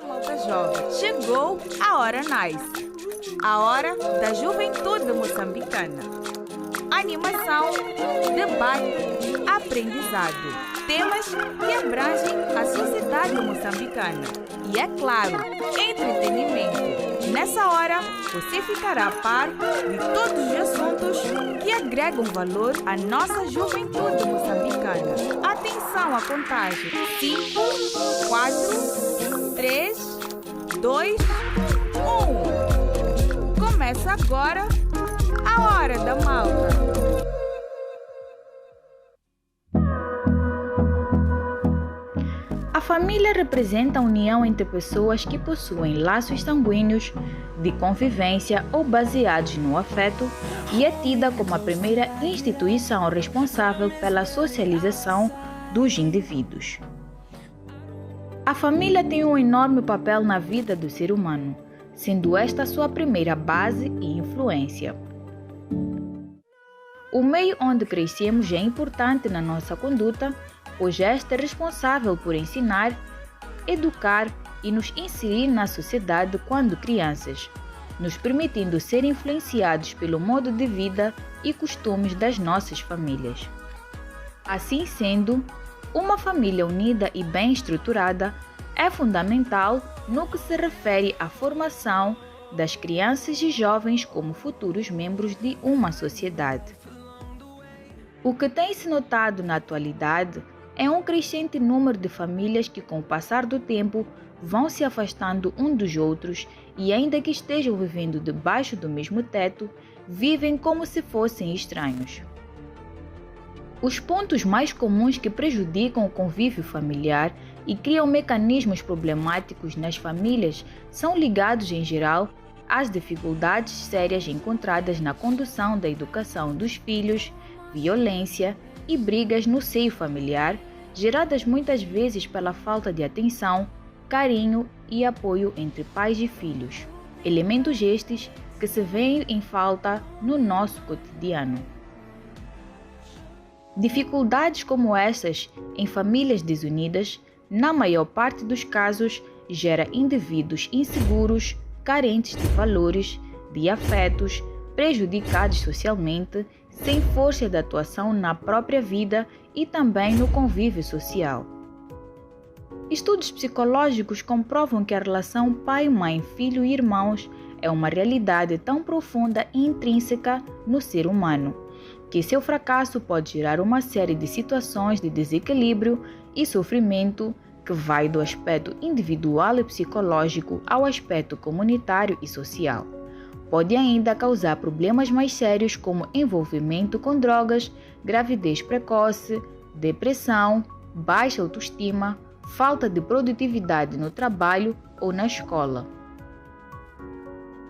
Malta jovem, chegou a hora nice, a hora da juventude moçambicana. Animação, debate, aprendizado, temas que abrangem a sociedade moçambicana e, é claro, entretenimento. Nessa hora, você ficará a par de todos os assuntos que agregam valor à nossa juventude moçambicana. Atenção à contagem: 5, 4, 3, 2, 1. Começa agora a Hora da Malta. A família representa a união entre pessoas que possuem laços sanguíneos de convivência ou baseados no afeto e é tida como a primeira instituição responsável pela socialização dos indivíduos. A família tem um enorme papel na vida do ser humano, sendo esta sua primeira base e influência. O meio onde crescemos é importante na nossa conduta, pois este é responsável por ensinar, educar e nos inserir na sociedade quando crianças, nos permitindo ser influenciados pelo modo de vida e costumes das nossas famílias. Assim sendo, uma família unida e bem estruturada é fundamental no que se refere à formação das crianças e jovens como futuros membros de uma sociedade. O que tem se notado na atualidade é um crescente número de famílias que, com o passar do tempo, vão se afastando um dos outros e, ainda que estejam vivendo debaixo do mesmo teto, vivem como se fossem estranhos. Os pontos mais comuns que prejudicam o convívio familiar e criam mecanismos problemáticos nas famílias são ligados, em geral, às dificuldades sérias encontradas na condução da educação dos filhos, violência e brigas no seio familiar, geradas muitas vezes pela falta de atenção, carinho e apoio entre pais e filhos, elementos estes que se veem em falta no nosso cotidiano. Dificuldades como essas em famílias desunidas, na maior parte dos casos, gera indivíduos inseguros, carentes de valores, de afetos, prejudicados socialmente, sem força de atuação na própria vida e também no convívio social. Estudos psicológicos comprovam que a relação pai, mãe, filho e irmãos é uma realidade tão profunda e intrínseca no ser humano, que seu fracasso pode gerar uma série de situações de desequilíbrio e sofrimento que vai do aspecto individual e psicológico ao aspecto comunitário e social. Pode ainda causar problemas mais sérios como envolvimento com drogas, gravidez precoce, depressão, baixa autoestima, falta de produtividade no trabalho ou na escola.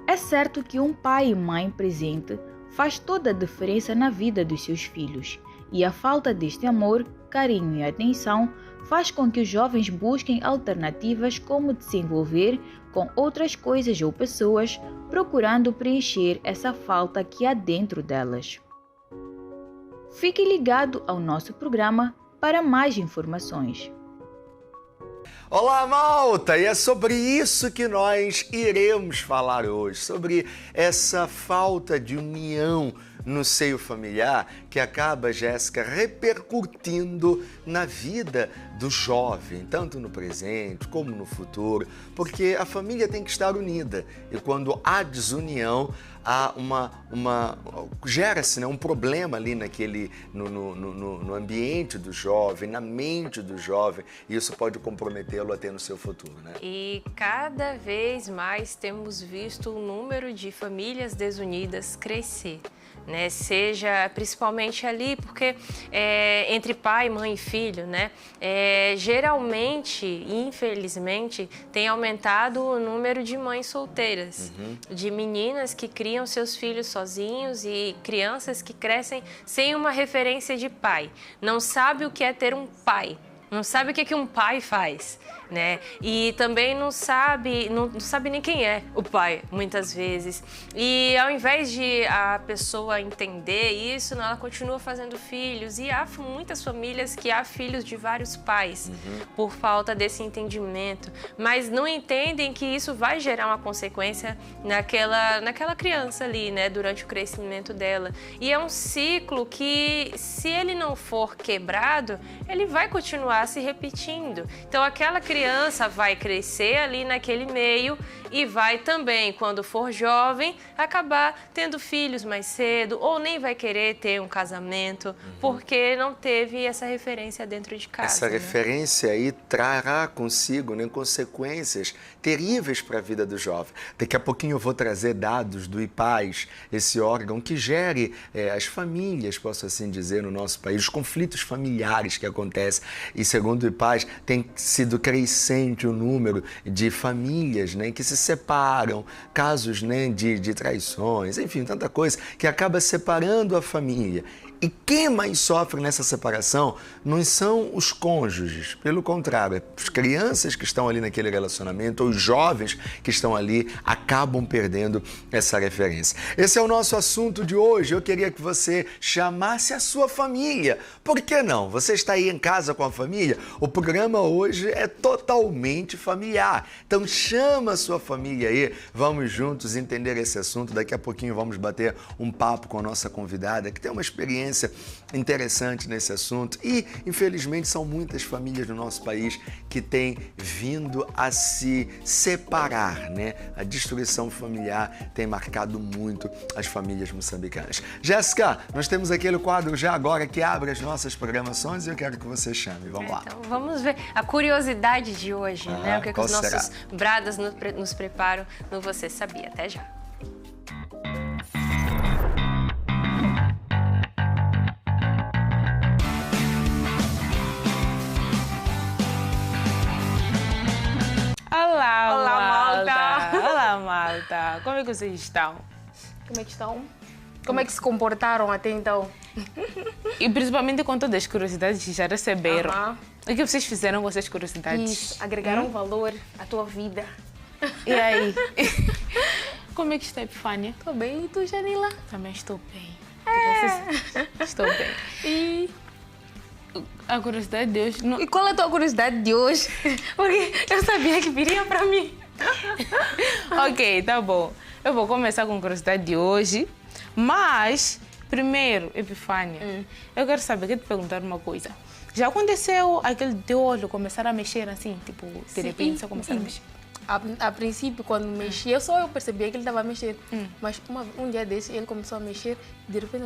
É certo que um pai e mãe presente faz toda a diferença na vida dos seus filhos, e a falta deste amor, carinho e atenção faz com que os jovens busquem alternativas como se envolver com outras coisas ou pessoas, procurando preencher essa falta que há dentro delas. Fique ligado ao nosso programa para mais informações. Olá, malta! E é sobre isso que nós iremos falar hoje, sobre essa falta de união no seio familiar que acaba, Jéssica, repercutindo na vida do jovem, tanto no presente como no futuro, porque a família tem que estar unida e quando há desunião, há gera-se, né, um problema ali no ambiente do jovem, na mente do jovem, e isso pode comprometê-lo até no seu futuro, né? E cada vez mais temos visto o número de famílias desunidas crescer, né? Seja principalmente ali porque entre pai, mãe e filho, né? Geralmente, infelizmente, tem aumentado o número de mães solteiras, de meninas que criam seus filhos sozinhos e crianças que crescem sem uma referência de pai. Não sabe o que é ter um pai, não sabe o que um pai faz. né? E também não sabe nem quem é o pai, muitas vezes. E ao invés de a pessoa entender isso, ela continua fazendo filhos. E há muitas famílias que há filhos de vários pais por falta desse entendimento, mas não entendem que isso vai gerar uma consequência naquela criança ali, né, durante o crescimento dela. E é um ciclo que, se ele não for quebrado, ele vai continuar se repetindo. Então aquela criança vai crescer ali naquele meio e vai também, quando for jovem, acabar tendo filhos mais cedo ou nem vai querer ter um casamento porque não teve essa referência dentro de casa. Essa referência aí trará consigo, né, consequências terríveis para a vida do jovem. Daqui a pouquinho eu vou trazer dados do IPAS, esse órgão que gere as famílias, posso assim dizer, no nosso país, os conflitos familiares que acontecem. E segundo o IPAS, tem sido crescente o número de famílias, né, que se separam, casos, né, de traições, enfim, tanta coisa que acaba separando a família. E quem mais sofre nessa separação não são os cônjuges, pelo contrário, as crianças que estão ali naquele relacionamento, ou os jovens que estão ali, acabam perdendo essa referência. Esse é o nosso assunto de hoje. Eu queria que você chamasse a sua família. Por que não? Você está aí em casa com a família? O programa hoje é totalmente familiar. Então chama a sua família aí, vamos juntos entender esse assunto. Daqui a pouquinho vamos bater um papo com a nossa convidada, que tem uma experiência interessante nesse assunto e, infelizmente, são muitas famílias no nosso país que têm vindo a se separar, né? A destruição familiar tem marcado muito as famílias moçambicanas. Jéssica, nós temos aquele quadro já agora que abre as nossas programações e eu quero que você chame. Vamos lá. Então, vamos ver a curiosidade de hoje, né? O que os nossos bradas nos preparam no Você Sabia. Até já. Olá, malta! Olá, malta! Como é que vocês estão? Como é que estão? Como é que se comportaram até então? E principalmente com todas as curiosidades que já receberam. O que vocês fizeram com essas curiosidades? Isso, agregaram valor à tua vida. E aí? Como é que está a Epifânia? Estou bem, e tu, Janila? Também estou bem. Estou bem. E a curiosidade de hoje... Não... E qual é a tua curiosidade de hoje? Porque eu sabia que viria para mim. Ok, tá bom. Eu vou começar com a curiosidade de hoje, mas primeiro, Epifânia, eu quero saber, quero te perguntar uma coisa. Já aconteceu aquele teu olho começar a mexer assim, tipo, de repente só começar a mexer? A princípio, quando mexia, só eu percebia que ele estava a mexer. Mas um dia desse, ele começou a mexer, de repente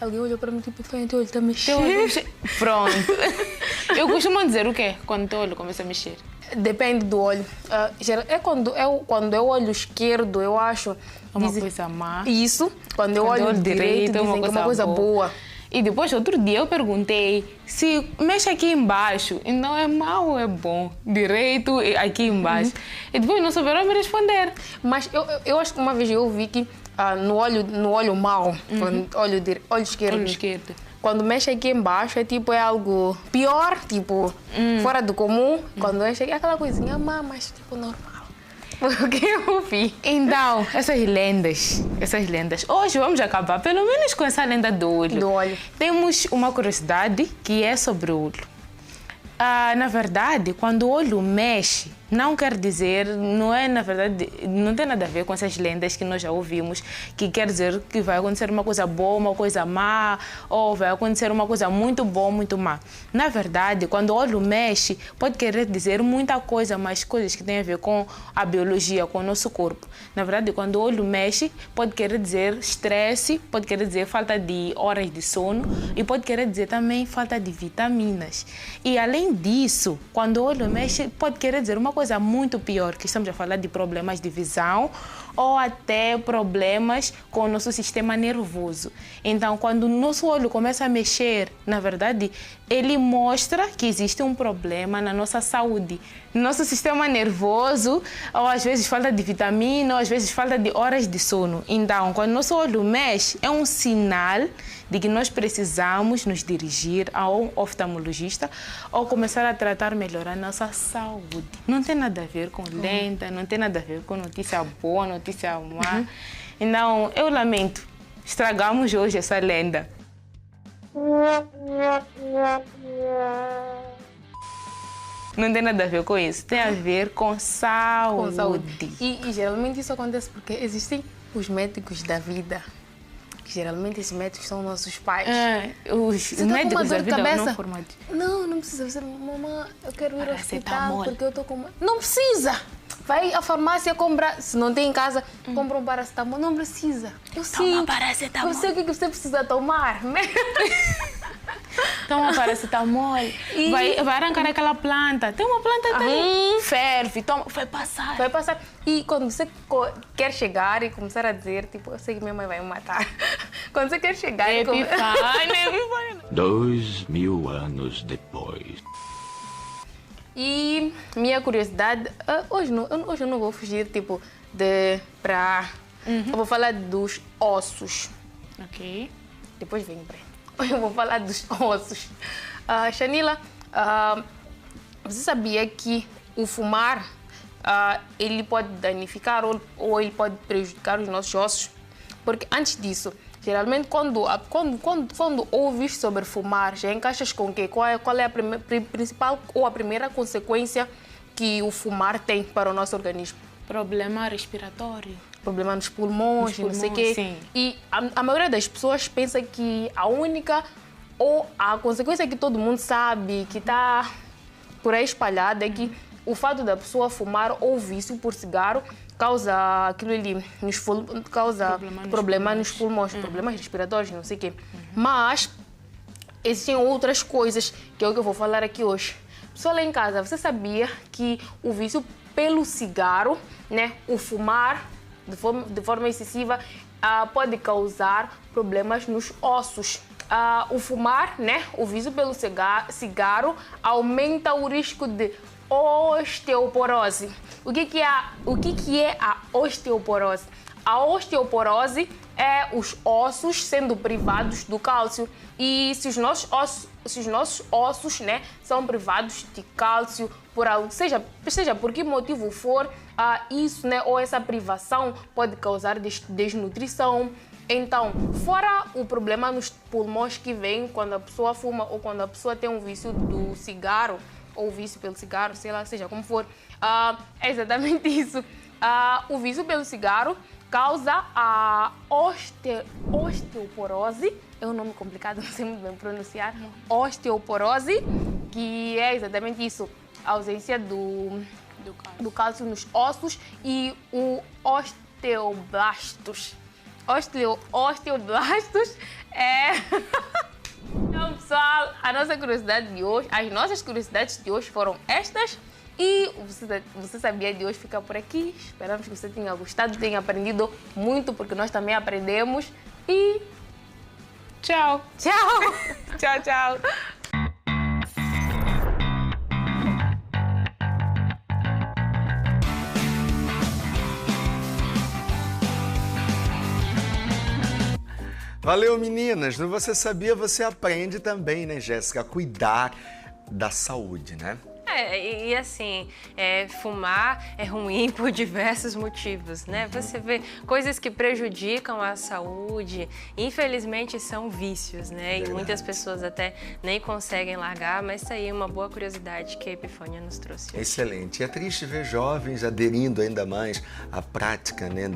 alguém olhou para mim, tipo, teu olho está a mexer. Pronto. Eu costumo dizer o quê quando teu olho começa a mexer? Depende do olho. Quando é o olho esquerdo, eu acho. Uma coisa má. Isso. Quando é o olho direito, dizem que é uma coisa boa. E depois, outro dia, eu perguntei se mexe aqui embaixo. E não é mau ou é bom? Direito e aqui embaixo. E depois não souberam me responder. Mas eu acho que uma vez eu vi que no olho mau, olho esquerdo, quando mexe aqui embaixo é algo pior, tipo, fora do comum. Quando mexe aqui é aquela coisinha má, mas tipo normal. O que eu vi? Então, essas lendas. Hoje vamos acabar pelo menos com essa lenda do olho. Temos uma curiosidade que é sobre o olho. Na verdade, quando o olho mexe, não quer dizer, não tem nada a ver com essas lendas que nós já ouvimos, que quer dizer que vai acontecer uma coisa boa, uma coisa má, ou vai acontecer uma coisa muito boa, muito má. Na verdade, quando o olho mexe, pode querer dizer muita coisa, mas coisas que têm a ver com a biologia, com o nosso corpo. Na verdade, quando o olho mexe, pode querer dizer estresse, pode querer dizer falta de horas de sono e pode querer dizer também falta de vitaminas. E além disso, quando o olho mexe, pode querer dizer uma coisa muito pior, que estamos a falar de problemas de visão ou até problemas com o nosso sistema nervoso. Então, quando o nosso olho começa a mexer, na verdade, ele mostra que existe um problema na nossa saúde. nosso sistema nervoso, ou às vezes falta de vitamina, ou às vezes falta de horas de sono. Então, quando nosso olho mexe, é um sinal de que nós precisamos nos dirigir a um oftalmologista ou começar a tratar melhor a nossa saúde. Não tem nada a ver com lenda, não tem nada a ver com notícia boa, notícia má. Então, eu lamento, estragamos hoje essa lenda. Não tem nada a ver com isso, tem a ver com saúde. E geralmente isso acontece porque existem os médicos da vida. Geralmente esses médicos são nossos pais. Os médicos da vida não formados. Não precisa. Você, mamãe, eu quero ir ao hospital porque eu estou com... Não precisa! Vai à farmácia, compra, se não tem em casa, compra um paracetamol. Não precisa. Eu sei. Paracetamol. Eu sei o que você precisa tomar, né? Toma paracetamol. Vai arrancar aquela planta. Tem uma planta ali. Ferve, toma, vai passar. Vai passar. E quando você quer chegar e começar a dizer, tipo, eu sei que minha mãe vai me matar. Quando você quer chegar e Epifânia. 2000 anos depois. E minha curiosidade, hoje eu não vou fugir, tipo, eu vou falar dos ossos. Ok. Depois vem, Hoje eu vou falar dos ossos. Shanila, você sabia que o fumar, ele pode danificar ou ele pode prejudicar os nossos ossos? Porque antes disso, geralmente quando ouves sobre fumar, já encaixas com o quê? Qual é a principal ou a primeira consequência que o fumar tem para o nosso organismo? Problema respiratório. Problema nos pulmões, não sei o quê. Sim. E a maioria das pessoas pensa que a única ou a consequência que todo mundo sabe, que está por aí espalhada, é que o fato da pessoa fumar ou vício por cigarro causa aquilo ali, causa problema nos pulmões, problemas respiratórios, não sei o quê. Mas existem outras coisas, que é o que eu vou falar aqui hoje. Pessoal lá em casa, você sabia que o vício pelo cigarro, né, o fumar de forma excessiva, pode causar problemas nos ossos. O fumar, né, o vício pelo cigarro, aumenta o risco de osteoporose. O que é a osteoporose? A osteoporose é os ossos sendo privados do cálcio. E se os nossos ossos, né, são privados de cálcio por algo, seja por que motivo for, isso, né, ou essa privação pode causar desnutrição. Então, fora o problema nos pulmões que vem quando a pessoa fuma ou quando a pessoa tem um vício do cigarro, ou vício pelo cigarro, sei lá, seja como for, é exatamente isso. O vício pelo cigarro causa a osteoporose, é um nome complicado, não sei muito bem pronunciar, osteoporose, que é exatamente isso, a ausência do cálcio nos ossos, e o osteoblastos. Osteoblastos é... Então, pessoal, as nossas curiosidades de hoje foram estas. E você sabia de hoje fica por aqui. Esperamos que você tenha gostado, tenha aprendido muito, porque nós também aprendemos. E tchau. tchau! Tchau, tchau. Valeu, meninas! No Você Sabia, você aprende também, né, Jéssica? A cuidar da saúde, né? E assim, fumar é ruim por diversos motivos, né? Você vê coisas que prejudicam a saúde, infelizmente são vícios, né? Verdade. E muitas pessoas até nem conseguem largar, mas isso aí é uma boa curiosidade que a Epifânia nos trouxe hoje. Excelente. E é triste ver jovens aderindo ainda mais à prática, né,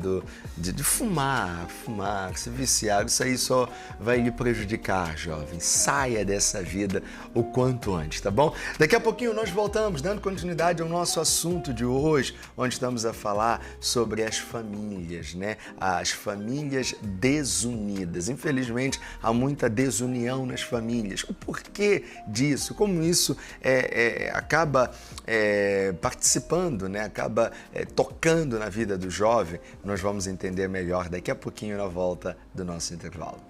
de fumar, se viciar. Isso aí só vai lhe prejudicar, jovem. Saia dessa vida o quanto antes, tá bom? Daqui a pouquinho nós voltamos, dando continuidade ao nosso assunto de hoje, onde estamos a falar sobre as famílias, né? As famílias desunidas. Infelizmente, há muita desunião nas famílias. O porquê disso? Como isso acaba participando, né? Acaba tocando na vida do jovem? Nós vamos entender melhor daqui a pouquinho na volta do nosso intervalo.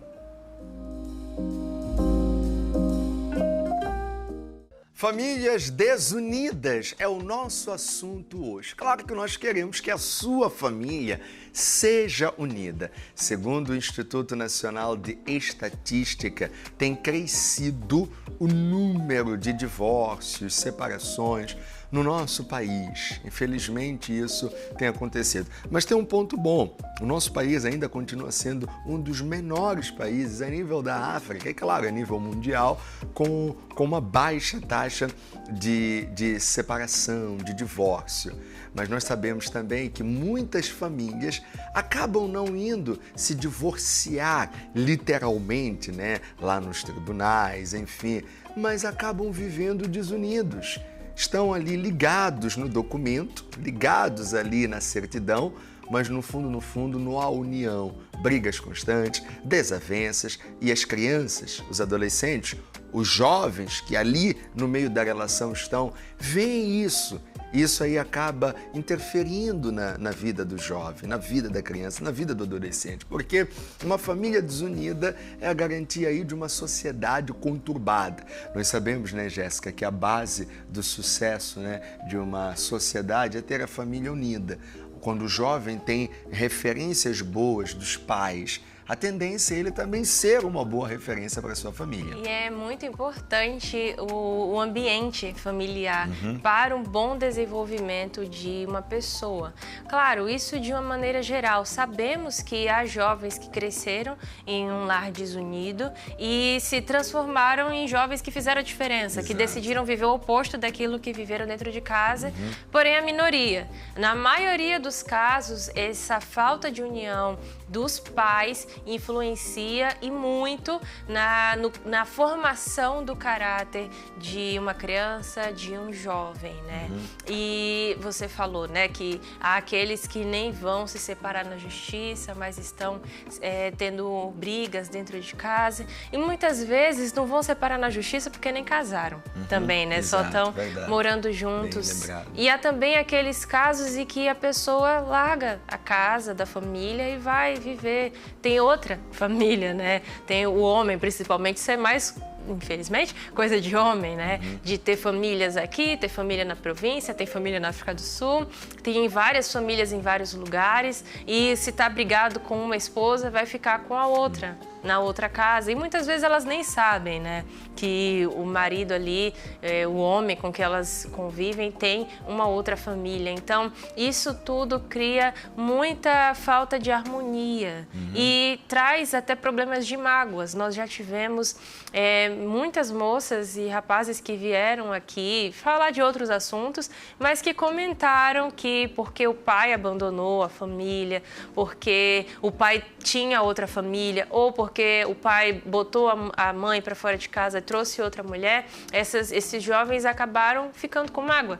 Famílias desunidas é o nosso assunto hoje. Claro que nós queremos que a sua família seja unida. Segundo o Instituto Nacional de Estatística, tem crescido o número de divórcios, separações no nosso país. Infelizmente, isso tem acontecido. Mas tem um ponto bom. O nosso país ainda continua sendo um dos menores países a nível da África, e claro, a nível mundial, com uma baixa taxa de separação, de divórcio. Mas nós sabemos também que muitas famílias acabam não indo se divorciar literalmente, né, lá nos tribunais, enfim, mas acabam vivendo desunidos. Estão ali ligados no documento, ligados ali na certidão, mas no fundo, não há união. Brigas constantes, desavenças, e as crianças, os adolescentes, os jovens que ali no meio da relação estão, veem isso. Isso aí acaba interferindo na vida do jovem, na vida da criança, na vida do adolescente, porque uma família desunida é a garantia aí de uma sociedade conturbada. Nós sabemos, né, Jéssica, que a base do sucesso, né, de uma sociedade é ter a família unida. Quando o jovem tem referências boas dos pais, a tendência é ele também ser uma boa referência para a sua família. E é muito importante o ambiente familiar para um bom desenvolvimento de uma pessoa. Claro, isso de uma maneira geral. Sabemos que há jovens que cresceram em um lar desunido e se transformaram em jovens que fizeram a diferença, que decidiram viver o oposto daquilo que viveram dentro de casa, porém a minoria. Na maioria dos casos, essa falta de união dos pais influencia e muito na formação do caráter de uma criança, de um jovem, né? E você falou, né, que há aqueles que nem vão se separar na justiça, mas estão tendo brigas dentro de casa e muitas vezes não vão separar na justiça porque nem casaram também, né? Exato, só estão morando juntos. E há também aqueles casos em que a pessoa larga a casa da família e vai viver, tem outra família, né? Tem o homem, principalmente, isso é mais, infelizmente, coisa de homem, né? De ter famílias aqui, ter família na província, tem família na África do Sul, tem várias famílias em vários lugares e se tá brigado com uma esposa, vai ficar com a outra, na outra casa. E muitas vezes elas nem sabem, né? Que o marido ali, o homem com que elas convivem, tem uma outra família. Então, isso tudo cria muita falta de harmonia e traz até problemas de mágoas. Nós já tivemos muitas moças e rapazes que vieram aqui falar de outros assuntos, mas que comentaram que porque o pai abandonou a família, porque o pai tinha outra família, ou porque o pai botou a mãe para fora de casa e trouxe outra mulher, esses jovens acabaram ficando com mágoa.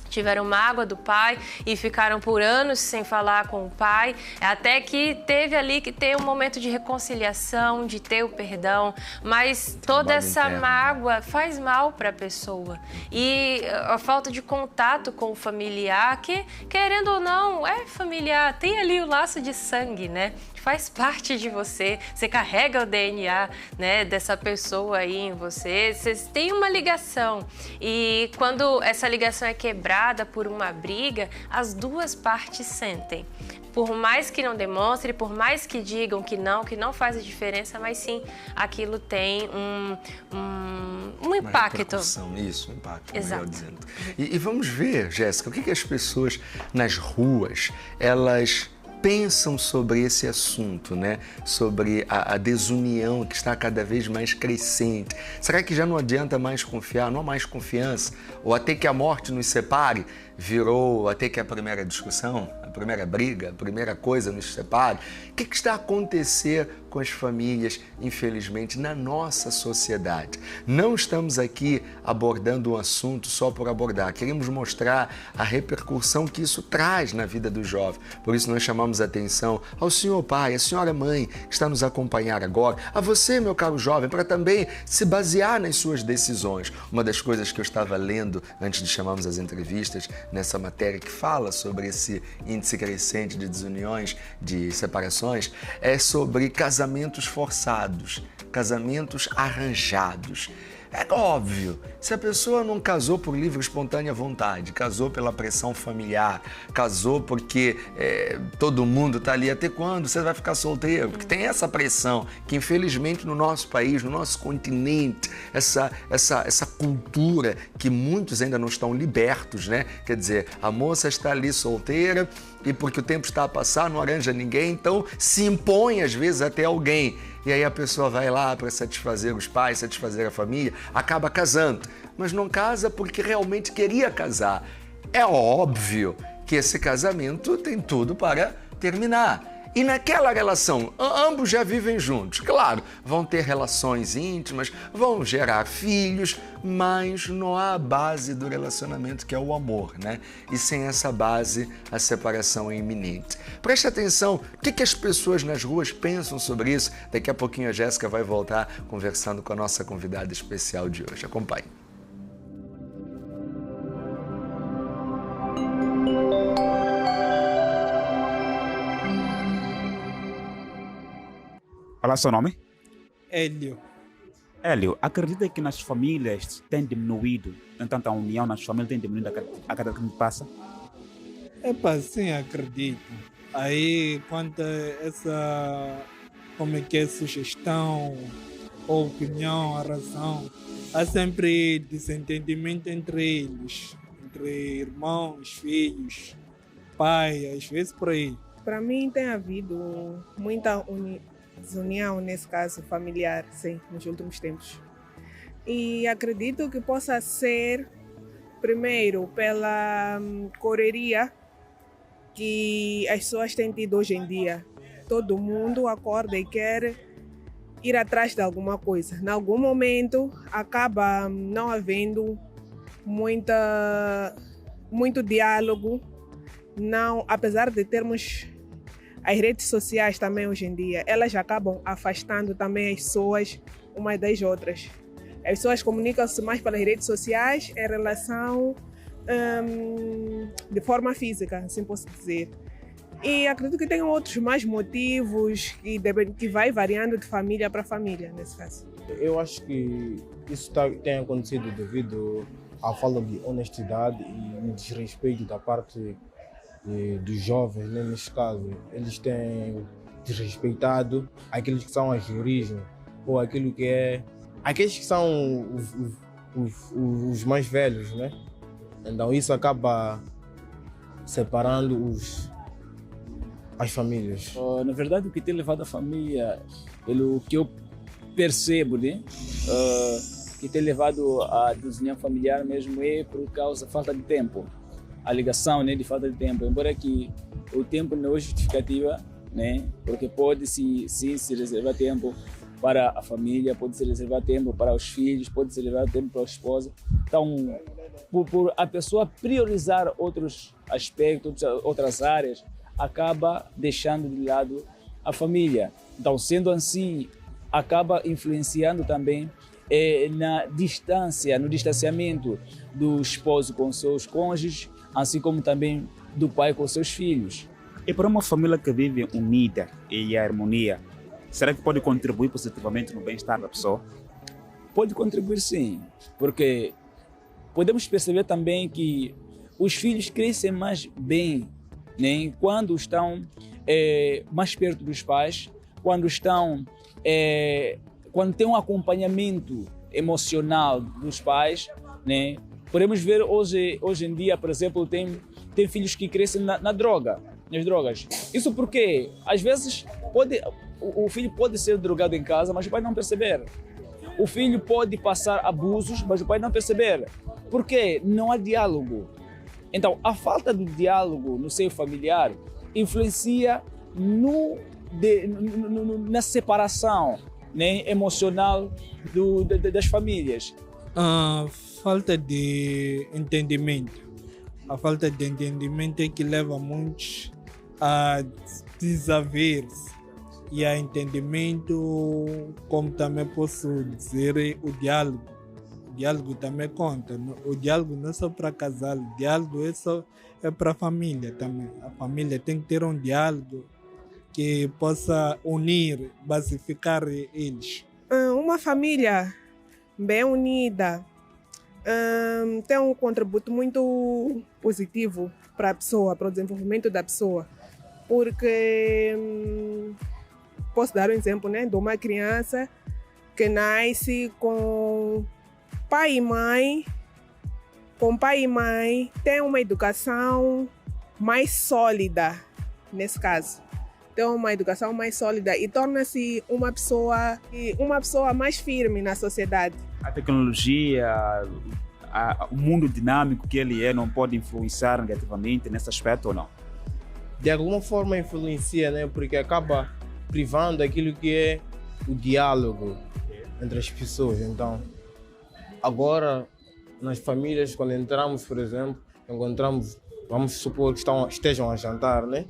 Tiveram mágoa do pai e ficaram por anos sem falar com o pai, até que teve ali que ter um momento de reconciliação, de ter o perdão, mas toda essa mágoa faz mal para a pessoa. E a falta de contato com o familiar, que querendo ou não é familiar, tem ali o laço de sangue, né? Faz parte de você, você carrega o DNA, né, dessa pessoa aí em você, vocês têm uma ligação. E quando essa ligação é quebrada por uma briga, as duas partes sentem. Por mais que não demonstre, por mais que digam que não faz a diferença, mas sim, aquilo tem um impacto. Isso, um impacto, exato. Melhor dizendo. E vamos ver, Jéssica, o que as pessoas nas ruas, elas pensam sobre esse assunto, né? Sobre a desunião que está cada vez mais crescente. Será que já não adianta mais confiar, não há mais confiança? Ou até que a morte nos separe, virou até que a primeira discussão, a primeira briga, a primeira coisa nos separe? O que está a acontecer com as famílias, infelizmente, na nossa sociedade? Não estamos aqui abordando um assunto só por abordar. Queremos mostrar a repercussão que isso traz na vida do jovem. Por isso nós chamamos a atenção ao senhor pai, à senhora mãe que está nos acompanhar agora, a você, meu caro jovem, para também se basear nas suas decisões. Uma das coisas que eu estava lendo antes de chamarmos as entrevistas, nessa matéria que fala sobre esse índice crescente de desuniões, de separações, é sobre casamentos forçados, casamentos arranjados. É óbvio, se a pessoa não casou por livre e espontânea vontade, casou pela pressão familiar, casou porque todo mundo está ali, até quando você vai ficar solteiro? Porque tem essa pressão que, infelizmente, no nosso país, no nosso continente, essa cultura que muitos ainda não estão libertos, né? Quer dizer, a moça está ali solteira e porque o tempo está a passar, não arranja ninguém, então se impõe às vezes até alguém. E aí a pessoa vai lá para satisfazer os pais, satisfazer a família, acaba casando. Mas não casa porque realmente queria casar. É óbvio que esse casamento tem tudo para terminar. E naquela relação, ambos já vivem juntos. Claro, vão ter relações íntimas, vão gerar filhos, mas não há a base do relacionamento, que é o amor, né? E sem essa base, a separação é iminente. Preste atenção, o que as pessoas nas ruas pensam sobre isso? Daqui a pouquinho a Jéssica vai voltar conversando com a nossa convidada especial de hoje. Acompanhe. Qual é o seu nome? Hélio. Hélio, acredita que nas famílias tem diminuído, entanto a união nas famílias tem diminuído a cada ano que passa? Sim, acredito. Aí, quanto a essa, como é que é, sugestão, ou opinião, a razão, há sempre desentendimento entre eles, entre irmãos, filhos, pai, às vezes por aí. Para mim tem havido muita desunião, nesse caso familiar, sim, nos últimos tempos. E acredito que possa ser, primeiro, pela correria que as pessoas têm tido hoje em dia. Todo mundo acorda e quer ir atrás de alguma coisa. Em algum momento acaba não havendo muito diálogo, não, apesar de termos as redes sociais também hoje em dia, elas acabam afastando também as pessoas umas das outras. As pessoas comunicam-se mais pelas redes sociais em relação de forma física, assim posso dizer. E acredito que tem outros mais motivos que vai variando de família para família, nesse caso. Eu acho que isso tem acontecido devido à falta de honestidade e desrespeito da parte dos jovens, né? Neste caso. Eles têm desrespeitado aqueles que são as origens, ou aquilo que é... aqueles que são os mais velhos, né? Então isso acaba separando as famílias. Na verdade, o que tem levado a família, pelo que eu percebo, né? Que tem levado a desunião familiar mesmo é por causa da falta de tempo. A ligação, né, de falta de tempo. Embora que o tempo não é justificativa, né? Porque pode sim se reservar tempo para a família, pode se reservar tempo para os filhos, pode se reservar tempo para a esposa. Então, por a pessoa priorizar outros aspectos, outras áreas, acaba deixando de lado a família. Então, sendo assim, acaba influenciando também na distância, no distanciamento do esposo com seus cônjuges, assim como também do pai com seus filhos. E para uma família que vive unida e em harmonia, será que pode contribuir positivamente no bem-estar da pessoa? Pode contribuir sim, porque podemos perceber também que os filhos crescem mais bem, né, quando estão mais perto dos pais, quando tem um acompanhamento emocional dos pais, né? Podemos ver hoje em dia, por exemplo, tem filhos que crescem nas drogas. Isso porque, às vezes, o filho pode ser drogado em casa, mas o pai não perceber. O filho pode passar abusos, mas o pai não perceber. Por quê? Não há diálogo. Então, a falta do diálogo no seio familiar influencia na separação, né, emocional das famílias. Falta de entendimento. A falta de entendimento é que leva muitos a desaveres. E a entendimento, como também posso dizer, o diálogo. O diálogo também conta. O diálogo não é só para casal, o diálogo é para a família também. A família tem que ter um diálogo que possa unir, basificar eles. Uma família bem unida, tem um contributo muito positivo para a pessoa, para o desenvolvimento da pessoa. Porque posso dar um exemplo, né, de uma criança que nasce com pai e mãe, tem uma educação mais sólida, nesse caso. Tem uma educação mais sólida e torna-se uma pessoa mais firme na sociedade. A tecnologia, o mundo dinâmico que ele é, não pode influenciar negativamente nesse aspecto ou não? De alguma forma influencia, né? Porque acaba privando aquilo que é o diálogo entre as pessoas. Então, agora, nas famílias, quando entramos, por exemplo, encontramos, vamos supor que estejam a jantar, né?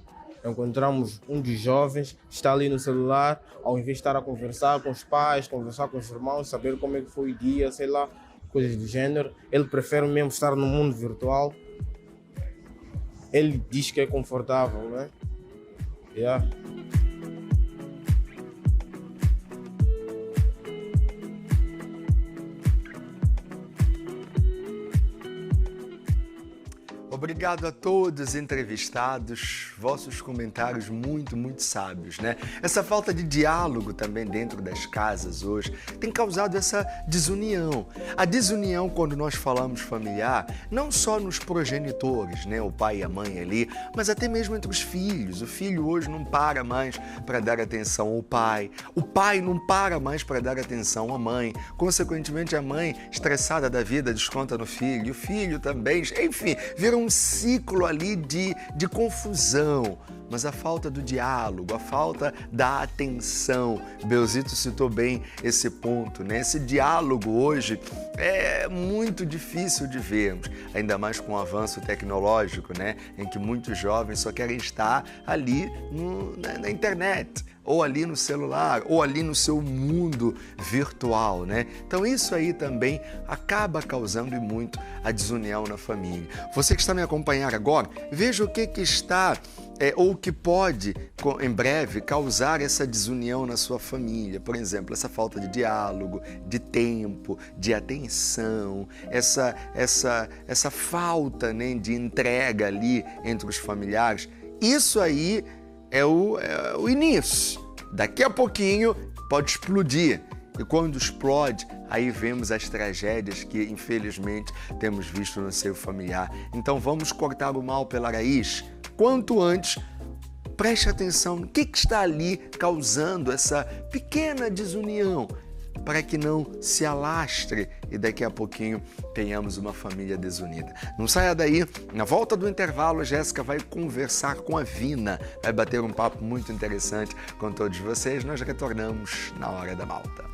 Encontramos um dos jovens, está ali no celular, ao invés de estar a conversar com os pais, conversar com os irmãos, saber como é que foi o dia, sei lá, coisas do gênero. Ele prefere mesmo estar no mundo virtual. Ele diz que é confortável, né? Yeah. Obrigado a todos entrevistados, vossos comentários muito sábios, né? Essa falta de diálogo também dentro das casas hoje tem causado essa desunião. A desunião, quando nós falamos familiar, não só nos progenitores, né? O pai e a mãe ali, mas até mesmo entre os filhos. O filho hoje não para mais para dar atenção ao pai, o pai não para mais para dar atenção à mãe. Consequentemente, a mãe, estressada da vida, desconta no filho, e o filho também, enfim, vira um ciclo ali de confusão. Mas a falta do diálogo, a falta da atenção, Belzito citou bem esse ponto, né? Esse diálogo hoje é muito difícil de vermos, ainda mais com o avanço tecnológico, né? Em que muitos jovens só querem estar ali na internet, ou ali no celular, ou ali no seu mundo virtual, né? Então isso aí também acaba causando muito a desunião na família. Você que está me acompanhando agora, veja o que está ou que pode, em breve, causar essa desunião na sua família. Por exemplo, essa falta de diálogo, de tempo, de atenção, essa falta, né, de entrega ali entre os familiares. Isso aí é o início. Daqui a pouquinho pode explodir. E quando explode, aí vemos as tragédias que, infelizmente, temos visto no seio familiar. Então vamos cortar o mal pela raiz. Quanto antes, preste atenção no que está ali causando essa pequena desunião, para que não se alastre e daqui a pouquinho tenhamos uma família desunida. Não saia daí, na volta do intervalo a Jéssica vai conversar com a Vina, vai bater um papo muito interessante com todos vocês. Nós retornamos na Hora da Malta.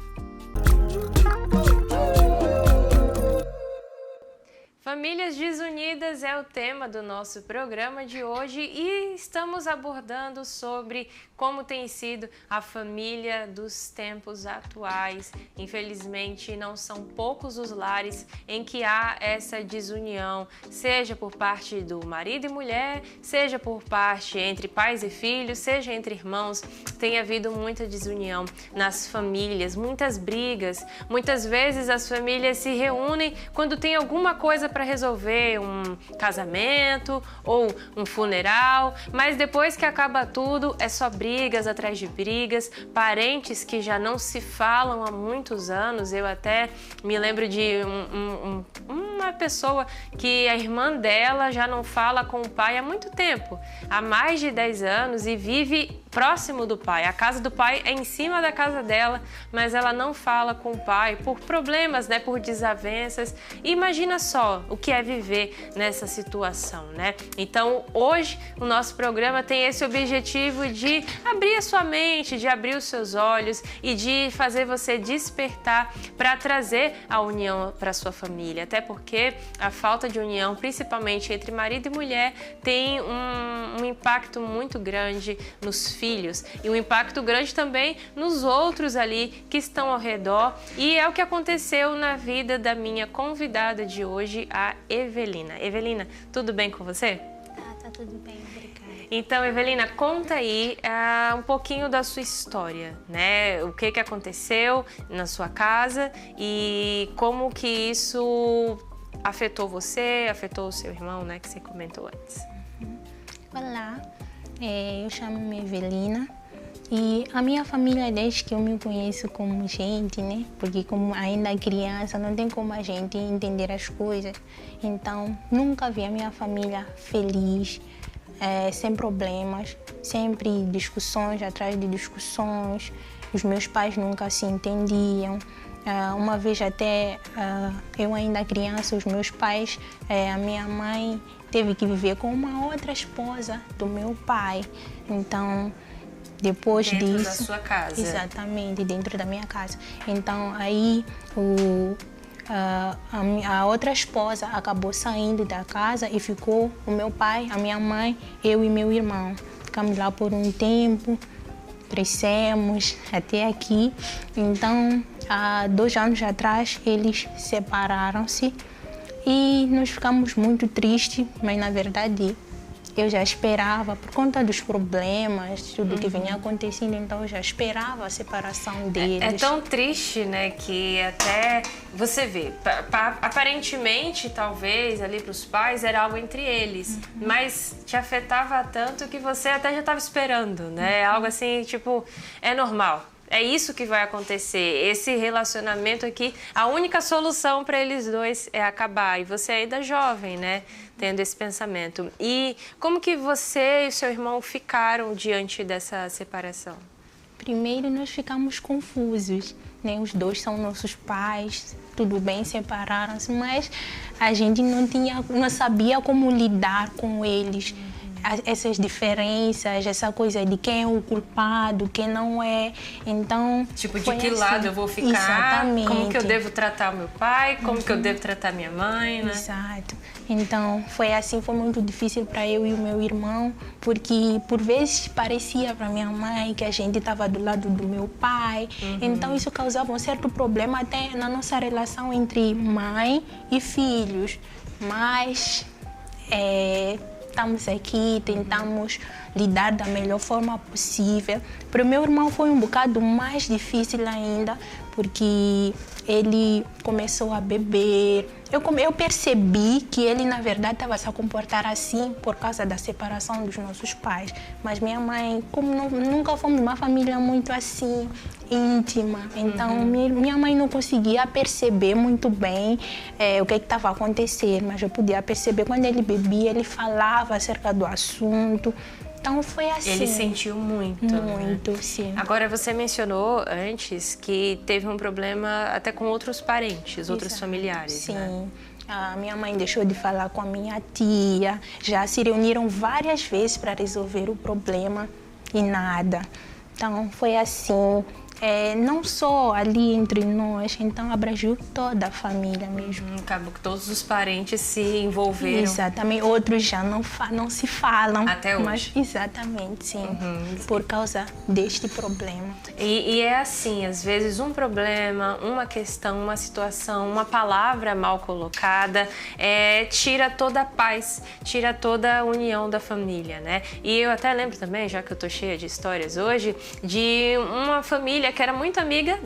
Famílias desunidas é o tema do nosso programa de hoje e estamos abordando sobre como tem sido a família dos tempos atuais. Infelizmente, não são poucos os lares em que há essa desunião, seja por parte do marido e mulher, seja por parte entre pais e filhos, seja entre irmãos. Tem havido muita desunião nas famílias, muitas brigas. Muitas vezes as famílias se reúnem quando tem alguma coisa para resolver, um casamento ou um funeral, mas depois que acaba tudo é só brigas atrás de brigas, parentes que já não se falam há muitos anos. Eu até me lembro de uma pessoa que a irmã dela já não fala com o pai há muito tempo, há mais de 10 anos, e vive próximo do pai. A casa do pai é em cima da casa dela, mas ela não fala com o pai por problemas, né, por desavenças. E imagina só o que é viver nessa situação, né? Então, hoje o nosso programa tem esse objetivo de abrir a sua mente, de abrir os seus olhos e de fazer você despertar para trazer a união para sua família. Até porque a falta de união, principalmente entre marido e mulher, tem um impacto muito grande nos filhos e um impacto grande também nos outros ali que estão ao redor, e é o que aconteceu na vida da minha convidada de hoje, a Evelina. Evelina, tudo bem com você? Tá tudo bem, obrigada. Então, Evelina, conta aí um pouquinho da sua história, né? O que aconteceu na sua casa e como que isso afetou você, afetou o seu irmão, né? Que você comentou antes. Olá, eu chamo-me Evelina e a minha família, desde que eu me conheço como gente, né? Porque como ainda criança, não tem como a gente entender as coisas. Então, nunca vi a minha família feliz, sem problemas, sempre discussões atrás de discussões. Os meus pais nunca se entendiam. Uma vez até, eu ainda criança, os meus pais, a minha mãe teve que viver com uma outra esposa do meu pai. Então, depois disso... Dentro da sua casa. Exatamente, dentro da minha casa. Então, aí a outra esposa acabou saindo da casa e ficou o meu pai, a minha mãe, eu e meu irmão. Ficamos lá por um tempo, crescemos até aqui. Então, há 2 anos atrás, eles separaram-se e nós ficamos muito tristes, mas na verdade eu já esperava, por conta dos problemas, tudo que vinha acontecendo, então eu já esperava a separação deles. É tão triste, né, que até você vê, aparentemente, talvez, ali para os pais, era algo entre eles, mas te afetava tanto que você até já estava esperando, né, algo assim, tipo, é normal. É isso que vai acontecer. Esse relacionamento aqui, a única solução para eles dois é acabar. E você ainda jovem, né? Tendo esse pensamento. E como que você e o seu irmão ficaram diante dessa separação? Primeiro, nós ficamos confusos, né? Os dois são nossos pais, tudo bem, separaram-se, mas a gente não sabia como lidar com eles. Essas diferenças, essa coisa de quem é o culpado, quem não é. Então, tipo, de que lado eu vou ficar? Exatamente. Como que eu devo tratar o meu pai? Como que eu devo tratar minha mãe, né? Exato. Então, foi assim, foi muito difícil para eu e o meu irmão, porque por vezes parecia para minha mãe que a gente estava do lado do meu pai. Então, isso causava um certo problema até na nossa relação entre mãe e filhos. Mas estamos aqui, tentamos lidar da melhor forma possível. Para o meu irmão foi um bocado mais difícil ainda, porque ele começou a beber. Eu percebi que ele, na verdade, estava se a comportar assim por causa da separação dos nossos pais. Mas minha mãe, como nunca fomos uma família muito assim, íntima, então minha mãe não conseguia perceber muito bem o que estava acontecendo, mas eu podia perceber quando ele bebia, ele falava acerca do assunto. Então foi assim. Ele sentiu muito. Muito, né? Sim. Agora, você mencionou antes que teve um problema até com outros parentes, outros familiares, sim. Né? A minha mãe deixou de falar com a minha tia, já se reuniram várias vezes para resolver o problema e nada. Então foi assim. Não só ali entre nós, então abrangiu toda a família mesmo. Acabou que todos os parentes se envolveram. Exatamente, outros já não se falam. Até hoje. Mas, exatamente, sim, por causa deste problema. E é assim, às vezes um problema, uma questão, uma situação, uma palavra mal colocada, tira toda a paz, tira toda a união da família, né? E eu até lembro também, já que eu tô cheia de histórias hoje, de uma família que era muito amiga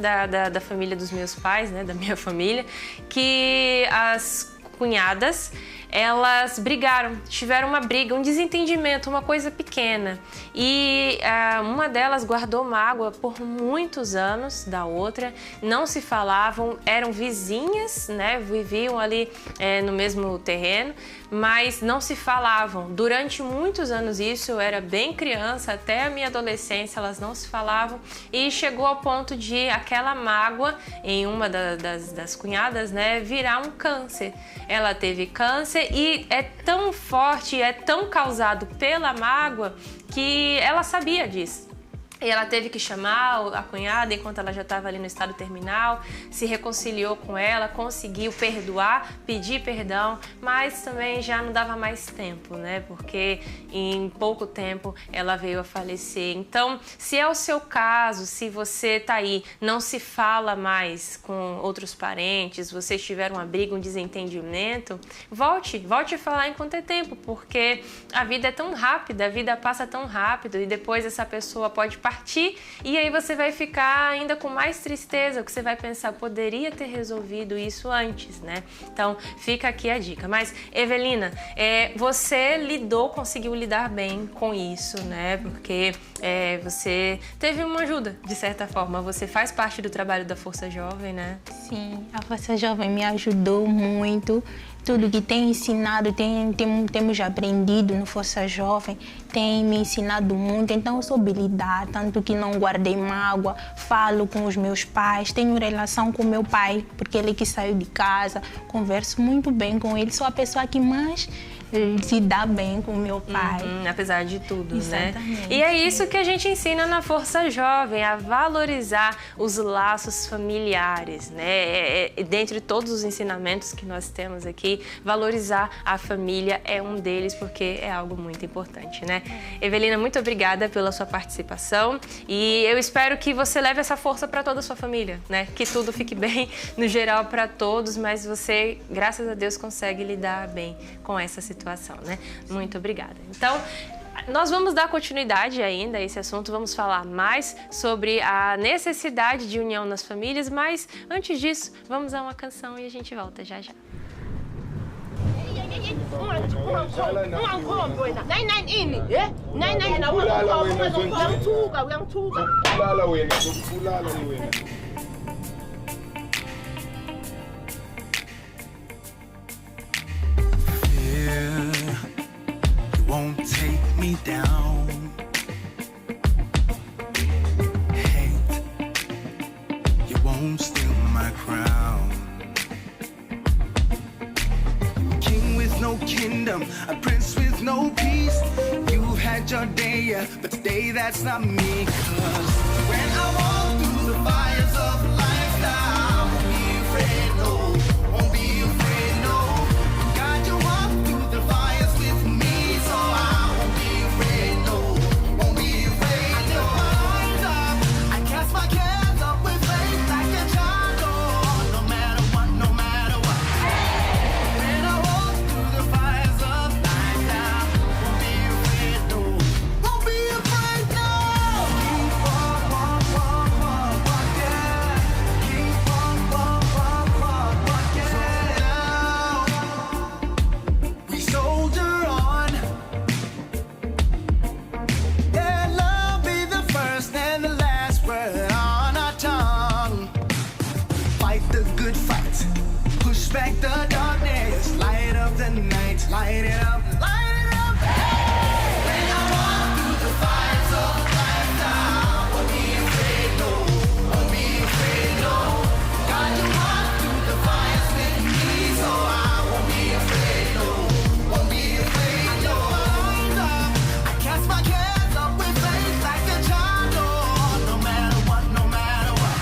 da família dos meus pais, né, da minha família, que as cunhadas, elas brigaram, tiveram uma briga, um desentendimento, uma coisa pequena. E uma delas guardou mágoa por muitos anos da outra, não se falavam, eram vizinhas, né, viviam ali no mesmo terreno, mas não se falavam. Durante muitos anos isso, eu era bem criança, até a minha adolescência, elas não se falavam e chegou ao ponto de aquela mágoa em uma das cunhadas, né, virar um câncer. Ela teve câncer e é tão forte, é tão causado pela mágoa que ela sabia disso. E ela teve que chamar a cunhada enquanto ela já estava ali no estado terminal, se reconciliou com ela, conseguiu perdoar, pedir perdão, mas também já não dava mais tempo, né? Porque em pouco tempo ela veio a falecer. Então, se é o seu caso, se você tá aí, não se fala mais com outros parentes, vocês tiveram uma briga, um desentendimento, volte a falar enquanto é tempo, porque a vida é tão rápida, a vida passa tão rápido e depois essa pessoa pode partir e aí você vai ficar ainda com mais tristeza, porque você vai pensar, poderia ter resolvido isso antes, né? Então, fica aqui a dica. Mas, Evelina, você conseguiu lidar bem com isso, né? Porque você teve uma ajuda, de certa forma. Você faz parte do trabalho da Força Jovem, né? Sim, a Força Jovem me ajudou muito. Tudo que tem ensinado, temos aprendido no Força Jovem, tem me ensinado muito, então eu soube lidar, tanto que não guardei mágoa, falo com os meus pais, tenho relação com meu pai, porque ele que saiu de casa, converso muito bem com ele, sou a pessoa que mais se dá bem com meu pai. Apesar de tudo, exatamente, né? E é isso que a gente ensina na Força Jovem, a valorizar os laços familiares, né? Dentre todos os ensinamentos que nós temos aqui, valorizar a família é um deles, porque é algo muito importante, né? Evelina, muito obrigada pela sua participação e eu espero que você leve essa força para toda a sua família, né? Que tudo fique bem, no geral, para todos, mas você, graças a Deus, consegue lidar bem com essa situação, né? Muito obrigada. Então, nós vamos dar continuidade ainda a esse assunto, vamos falar mais sobre a necessidade de união nas famílias, mas antes disso, vamos a uma canção e a gente volta já já. Won't take me down. Hate, you won't steal my crown. King with no kingdom, a prince with no peace. You've had your day, yeah, but today that's not me. 'Cause when I walk through the fires of life now, won't be afraid, no, won't be afraid, no. God, you walk through the fires with me. Back the darkness, light up the night, light it up, light it up. When I walk through the fires of life now, won't be afraid, no, won't be afraid, no. God, you walk through the fires with me, so I won't be afraid, no, won't be afraid, no. I cast my cares up with faith like a child, no matter what, no matter what.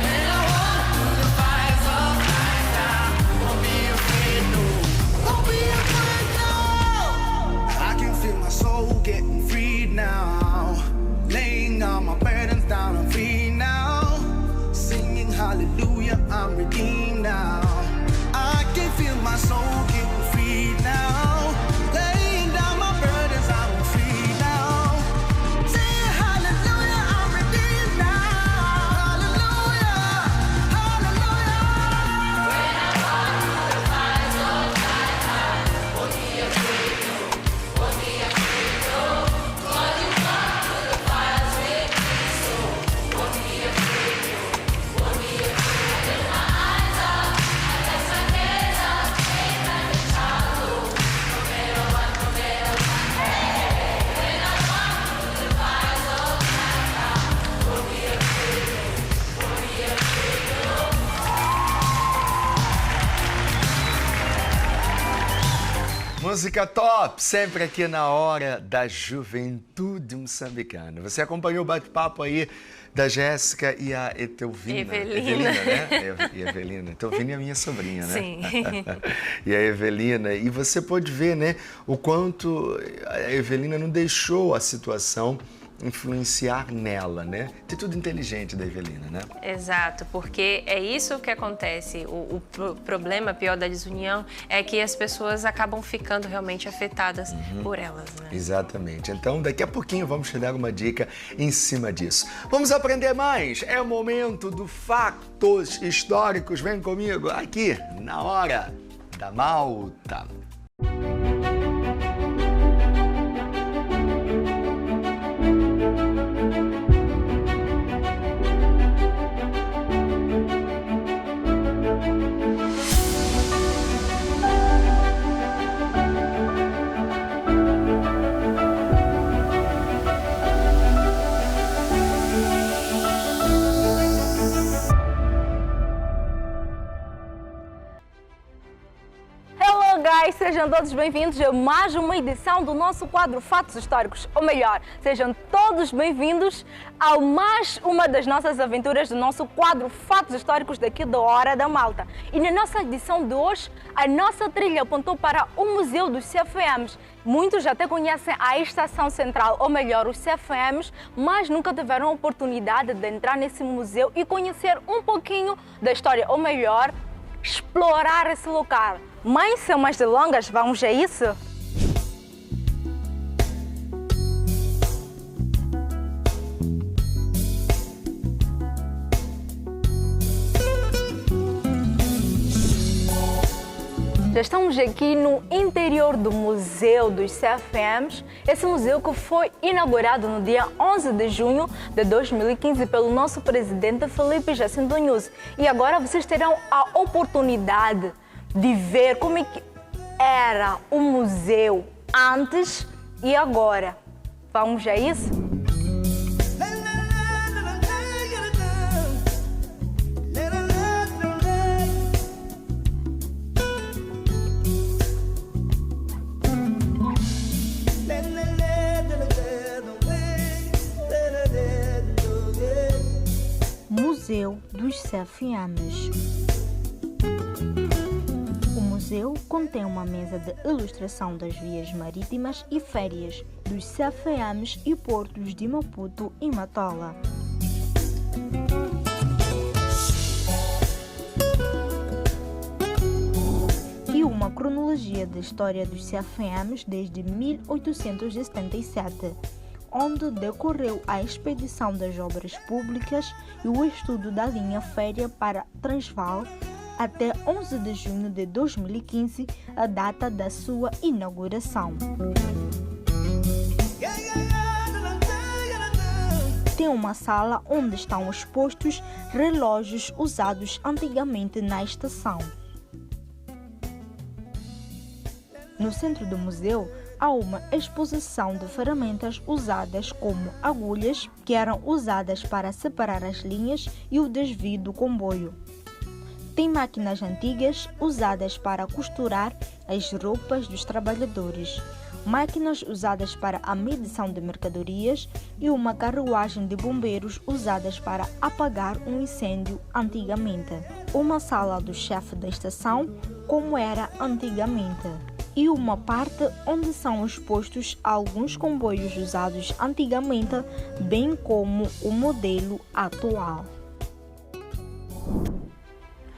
When I walk through the fires of life, won't be afraid, no, won't be afraid. Música top, sempre aqui na Hora da Juventude Moçambicana. Você acompanhou o bate-papo aí da Jéssica e a Etelvina. Evelina, né? E Evelina. Etelvina é a minha sobrinha, né? Sim. E a Evelina. E você pode ver, né, o quanto a Evelina não deixou a situação influenciar nela, né? Atitude inteligente da Evelina, né? Exato, porque é isso que acontece. O problema pior da desunião é que as pessoas acabam ficando realmente afetadas por elas, né? Exatamente. Então, daqui a pouquinho vamos te dar uma dica em cima disso. Vamos aprender mais. É o momento do Fatos Históricos. Vem comigo aqui na Hora da Malta. Sejam todos bem-vindos a mais uma edição do nosso quadro Fatos Históricos. Ou melhor, sejam todos bem-vindos a mais uma das nossas aventuras do nosso quadro Fatos Históricos daqui da Hora da Malta. E na nossa edição de hoje, a nossa trilha apontou para o Museu dos CFMs. Muitos até conhecem a Estação Central, ou melhor, os CFMs, mas nunca tiveram a oportunidade de entrar nesse museu e conhecer um pouquinho da história, ou melhor, explorar esse local. Mas sem mais delongas, vamos a isso? Já estamos aqui no interior do Museu dos CFMs, esse museu que foi inaugurado no dia 11 de junho de 2015 pelo nosso presidente Filipe Jacinto Nyusi. E agora vocês terão a oportunidade de ver como é que era o museu antes e agora. Vamos a isso? Museu dos CFMs. O museu contém uma mesa de ilustração das vias marítimas e férreas dos CFMs e portos de Maputo e Matola. E uma cronologia da história dos CFMs desde 1877, onde decorreu a expedição das obras públicas e o estudo da linha férrea para Transvaal, até 11 de junho de 2015, a data da sua inauguração. Tem uma sala onde estão expostos relógios usados antigamente na estação. No centro do museu, há uma exposição de ferramentas usadas como agulhas, que eram usadas para separar as linhas e o desvio do comboio. Tem máquinas antigas usadas para costurar as roupas dos trabalhadores, máquinas usadas para a medição de mercadorias e uma carruagem de bombeiros usadas para apagar um incêndio antigamente. Uma sala do chefe da estação, como era antigamente. E uma parte onde são expostos alguns comboios usados antigamente, bem como o modelo atual.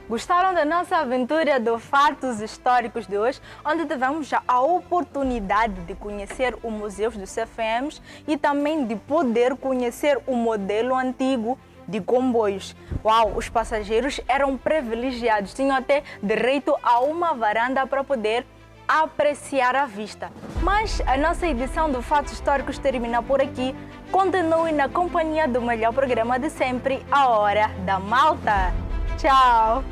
Gostaram da nossa aventura do Fatos Históricos de hoje, onde tivemos a oportunidade de conhecer o Museu dos CFMs e também de poder conhecer o modelo antigo de comboios. Uau, os passageiros eram privilegiados, tinham até direito a uma varanda para poder apreciar a vista. Mas a nossa edição do Fatos Históricos termina por aqui. Continue na companhia do melhor programa de sempre, a Hora da Malta. Tchau!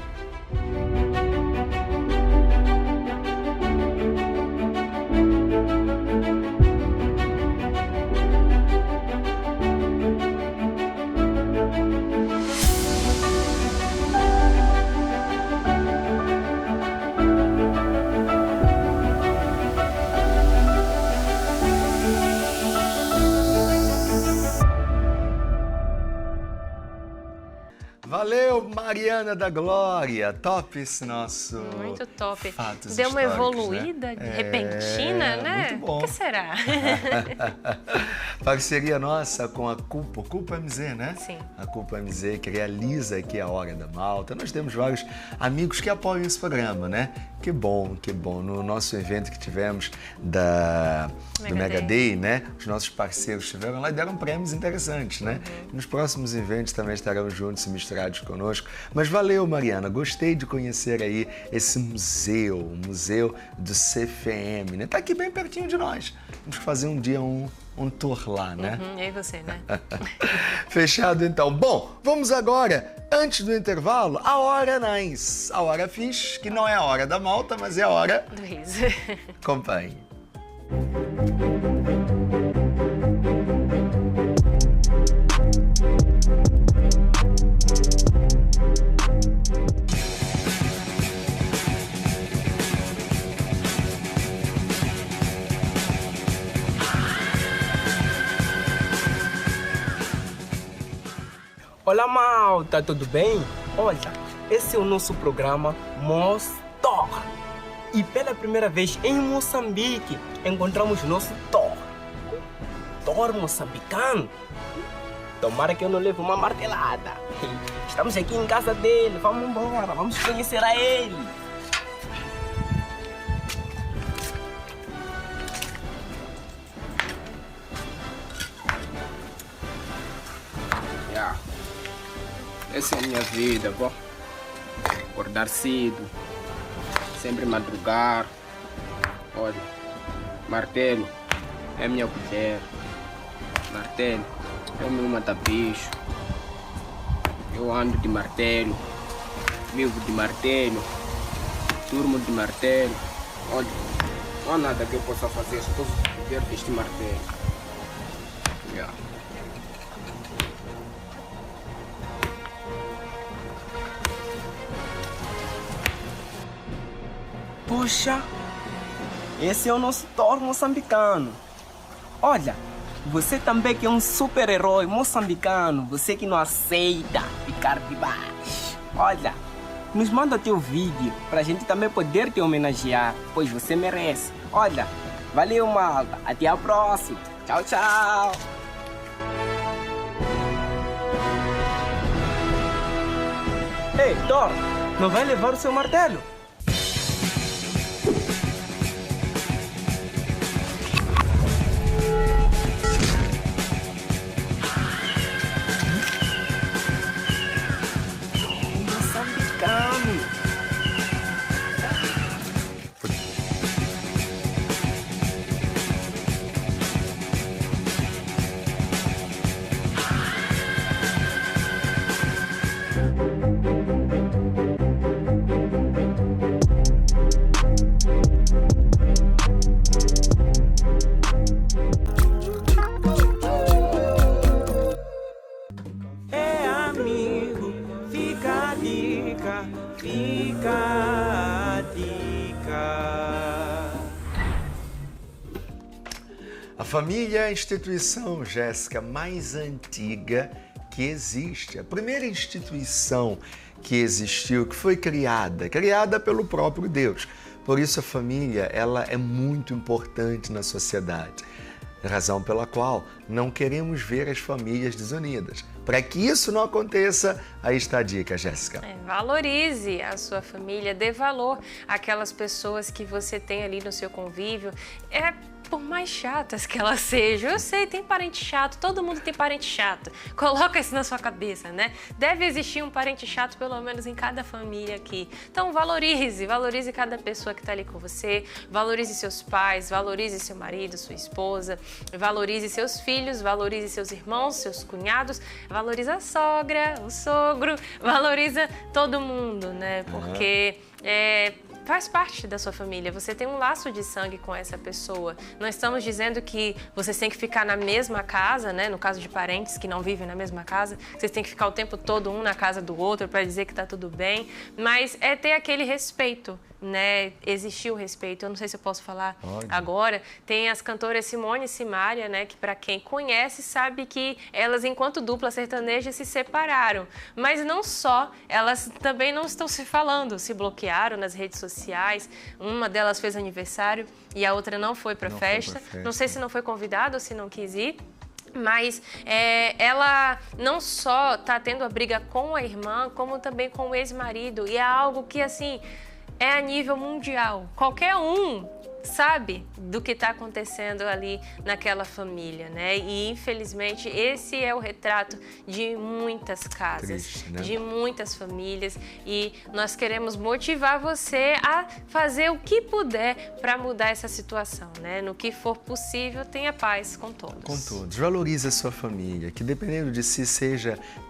Valeu, Mariana da Glória. Top esse nosso... Muito top. Fatos Deu uma históricos, evoluída né? repentina, né? Muito bom. O que será? Parceria nossa com a Culpa MZ, né? Sim. A Culpa MZ que realiza aqui a Hora da Malta. Nós temos vários amigos que apoiam esse programa, né? Que bom, que bom. No nosso evento que tivemos do Mega Day, né? Os nossos parceiros estiveram lá e deram prêmios interessantes, né? Nos próximos eventos também estarão juntos e misturados conosco. Mas valeu, Mariana. Gostei de conhecer aí esse museu, o Museu do CFM, né? Tá aqui bem pertinho de nós. Temos que fazer um dia um tour lá, né? E você, né? Fechado, então. Bom, vamos agora, antes do intervalo, a Hora Nice. A Hora Fish, que não é a Hora da Malta, mas é a Hora do riso. Acompanhe. Olá, malta, tudo bem? Olha, esse é o nosso programa Mostor. E pela primeira vez em Moçambique, encontramos nosso Thor moçambicano. Tomara que eu não leve uma martelada. Estamos aqui em casa dele, vamos embora, vamos conhecer a ele. Essa é a minha vida, pô. Acordar cedo, sempre madrugar. Olha, martelo é minha colher. Martelo é o meu mata-bicho. Eu ando de martelo, vivo de martelo, durmo de martelo. Olha, não há nada que eu possa fazer, só posso viver deste martelo. Yeah. Poxa, esse é o nosso Thor moçambicano. Olha, você também que é um super-herói moçambicano, você que não aceita ficar de baixo. Olha, nos manda teu vídeo pra gente também poder te homenagear, pois você merece. Olha, valeu, malta. Até a próxima. Tchau, tchau. Ei, Thor, não vai levar o seu martelo? A família é a instituição, Jéssica, mais antiga que existe. A primeira instituição que existiu, que foi criada pelo próprio Deus. Por isso a família, ela é muito importante na sociedade. Razão pela qual não queremos ver as famílias desunidas. Para que isso não aconteça, aí está a dica, Jéssica. Valorize a sua família, dê valor àquelas pessoas que você tem ali no seu convívio. Por mais chatas que elas sejam, eu sei, tem parente chato, todo mundo tem parente chato. Coloca isso na sua cabeça, né? Deve existir um parente chato, pelo menos em cada família aqui. Então valorize cada pessoa que está ali com você, valorize seus pais, valorize seu marido, sua esposa, valorize seus filhos, valorize seus irmãos, seus cunhados, valorize a sogra, o sogro, valoriza todo mundo, né? Porque faz parte da sua família, você tem um laço de sangue com essa pessoa. Não estamos dizendo que vocês têm que ficar na mesma casa, né? No caso de parentes que não vivem na mesma casa, vocês têm que ficar o tempo todo um na casa do outro para dizer que está tudo bem, mas é ter aquele respeito, né? Existir o respeito. Eu não sei se eu posso falar agora. Tem as cantoras Simone e Simária, né? Que para quem conhece sabe que elas, enquanto dupla sertaneja, se separaram. Mas não só, elas também não estão se falando, se bloquearam nas redes sociais. Uma delas fez aniversário e a outra não foi para festa. Não sei se não foi convidada ou se não quis ir. Mas ela não só está tendo a briga com a irmã, como também com o ex-marido. E é algo que, assim, é a nível mundial. Qualquer um sabe do que está acontecendo ali naquela família, né? E, infelizmente, esse é o retrato de muitas casas, triste, né? De muitas famílias. E nós queremos motivar você a fazer o que puder para mudar essa situação, né? No que for possível, tenha paz com todos. Com todos. Valorize a sua família, que dependendo de si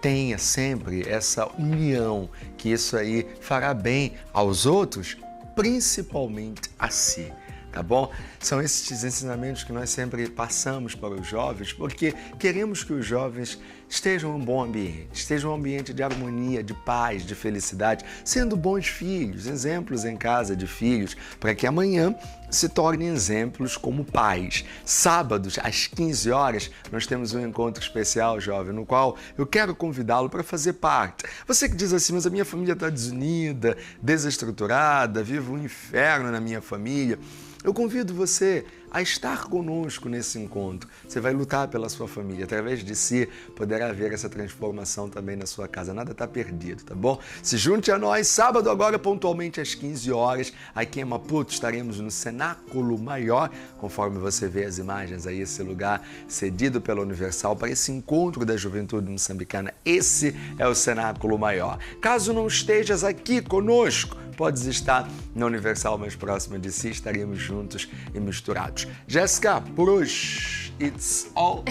tenha sempre essa união, que isso aí fará bem aos outros, principalmente a si. Tá bom? São esses ensinamentos que nós sempre passamos para os jovens, porque queremos que os jovens estejam em um bom ambiente, estejam em um ambiente de harmonia, de paz, de felicidade, sendo bons filhos, exemplos em casa de filhos, para que amanhã se tornem exemplos como pais. Sábados, às 15 horas, nós temos um encontro especial, jovem, no qual eu quero convidá-lo para fazer parte. Você que diz assim, mas a minha família está desunida, desestruturada, vivo um inferno na minha família. Eu convido você a estar conosco nesse encontro. Você vai lutar pela sua família. Através de si, poderá haver essa transformação também na sua casa. Nada está perdido, tá bom? Se junte a nós, sábado agora, pontualmente às 15 horas. Aqui em Maputo, estaremos no Cenáculo Maior, conforme você vê as imagens aí, esse lugar cedido pela Universal para esse encontro da juventude moçambicana. Esse é o Cenáculo Maior. Caso não estejas aqui conosco, podes estar na Universal mais próxima de si, estaremos juntos e misturados. Jéssica, por hoje, it's all.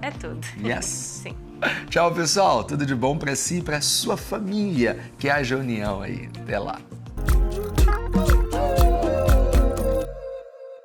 É tudo. Yes. Sim. Tchau, pessoal. Tudo de bom para si e para sua família. Que haja união aí. Até lá.